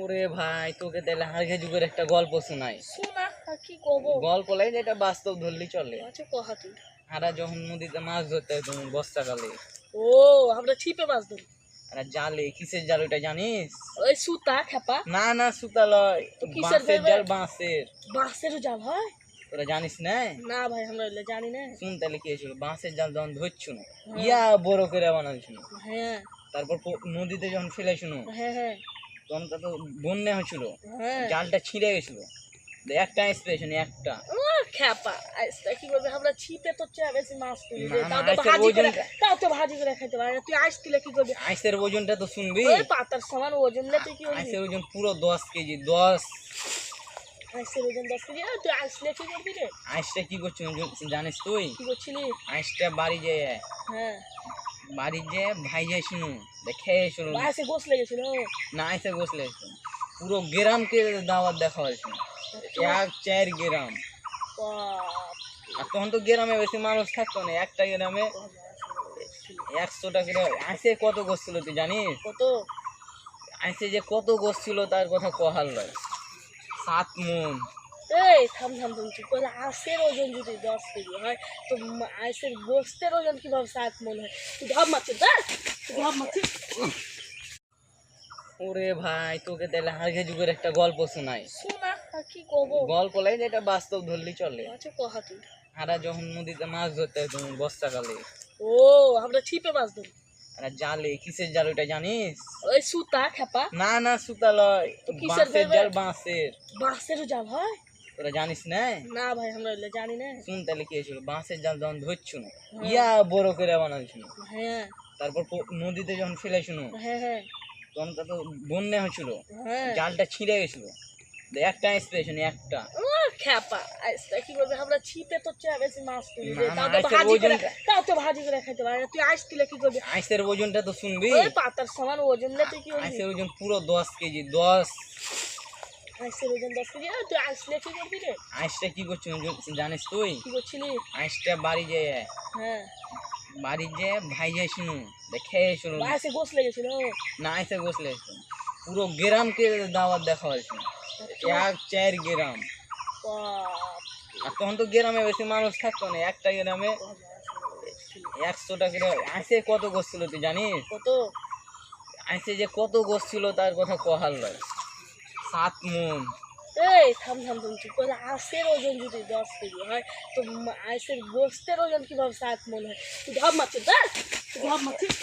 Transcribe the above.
ওরে ভাই তোকে তাহলে হালকা যুগের একটা গল্প শোনাই। শোনা কি কব। গল্প লাই যেটা বাস্তব ধরলি চলে। আচ্ছা কহা তুই। আরা যখন নদীতে মাছ ধরতে যেত বর্ষাকালে, ও আমরা ছিপে মাছ ধরি। আরে জালে, কিসের জাল ওটা জানিস? ওই সুতা খেপা। না না, সুতা লয়, তো কিসের বাঁশের ধরবে? জাল, বাঁশের। বাঁশেরও জাল হয়? তোরা জানিস না? না ভাই আমরা এগুলো জানি না। শুন তাহলে কি হয়েছিল, বাঁশের জাল যখন ধরছুন হ্যাঁ। ইয়া বড় করে বানাইছিল, হ্যাঁ তারপর নদীতে যখন ফেলেছিল হ্যাঁ হ্যাঁ তখন তো বন্যা হয়েছিল, হ্যাঁ। জালটা ছিঁড়ে গেছিল। একটা স্পেশন একটা। খেপা আইসটা কি করবে, আমরা ছিপে তো চেয়ে বেশি মাছ তুলি না, না, তাও তো আইসের ভাজি করে, ওজনটা- তাও তো ভাজি করে খাইতে পারে। তুই আইস তুলে কি করবি? আইসের ওজনটা তো শুনবি। ওই পাতার সমান ওজন লে তুই কি করবি? আইসের ওজন পুরো 10 কেজি, 10। আইসের ওজন 10 কেজি। তুই আইসলে কি করবি রে? আইসটা কি করছিল জানিস তুই? কি করছিলি? আইসটা বাড়ি যেয়ে, হ্যাঁ বাড়ি যেয়ে ভাই যাইছিল, দেখে এসেছিল। আইসে গোস লেগেছিল। না, আইসে বসলে পুরো গ্রামকে দাওয়াত দেখা হয়েছিল, 1-4 গ্রাম। বাপ, আর তখন তো গ্রামে বেশি মানুষ থাকতো না, একটা গ্রামে 100টা করে। আইসে কত গোছ ছিল তুই জানিস? কত? আইসে যে কত গোছ ছিল তার কথা কহার লয়, 7 মণ। এই থাম থাম থাম, তুই বলে আইসের ওজন যদি 10 কেজি হয় তো আইসের গোস্তের ওজন কিভাবে 7 মণ হয়? তুই ঢপ মারছিস না? তুই ঢপ মারছিস? ওরে ভাই তোকে তাহলে হালকা যুগের একটা গল্প শোনাই। শোনা কি কব। গল্প লাই যেটা বাস্তব ধরলি চলে। আচ্ছা কহা তুই। আরা যখন নদীতে মাছ ধরতে যেত বর্ষাকালে, ও আমরা ছিপে মাছ ধরি। আরে জালে, কিসের জাল ওটা জানিস? ওই সুতা খেপা। না না, সুতা লয়, তো কিসের বাঁশের ধরবে? জাল, বাঁশের। বাঁশেরও জাল হয়? তোরা জানিস না? না ভাই আমরা এগুলো জানি না। শুন তাহলে কি হয়েছিল, বাঁশের জাল যখন ধরছুন হ্যাঁ। ইয়া বড় করে বানাইছিল, হ্যাঁ তারপর নদীতে যখন ফেলেছিল হ্যাঁ হ্যাঁ তখন তো বন্যা হয়েছিল, হ্যাঁ। জালটা ছিঁড়ে গেছিল। একটা স্পেশন একটা। খেপা আইসটা কি করবে, আমরা ছিপে তো চেয়ে বেশি মাছ তুলি না, না, তাও তো আইসের ভাজি করে, ওজনটা- তাও তো ভাজি করে খাইতে পারে। তুই আইস তুলে কি করবি? আইসের ওজনটা তো শুনবি। ওই পাতার সমান ওজন লে তুই কি করবি? আইসের ওজন পুরো 10 কেজি, 10। আইসের ওজন 10 কেজি। তুই আইসলে কি করবি রে? আইসটা কি করছিল জানিস তুই? কি করছিলি? আইসটা বাড়ি যেয়ে, হ্যাঁ বাড়ি যেয়ে ভাই যাইছিল, দেখে এসেছিল। আইসে গোস লেগেছিল। না, আইসে বসলে পুরো গ্রামকে দাওয়াত দেখা হয়েছিল, 1-4 গ্রাম। বাপ, আর তখন তো গ্রামে বেশি মানুষ থাকতো না, একটা গ্রামে 100টা করে। আইসে কত গোছ ছিল তুই জানিস? কত? আইসে যে কত গোছ ছিল তার কথা কহার লয়, 7 মণ। এই থাম থাম থাম, তুই বলে আইসের ওজন যদি 10 কেজি হয় তো আইসের গোস্তের ওজন কিভাবে 7 মণ হয়? তুই ঢপ মারছিস না? তুই ঢপ মারছিস?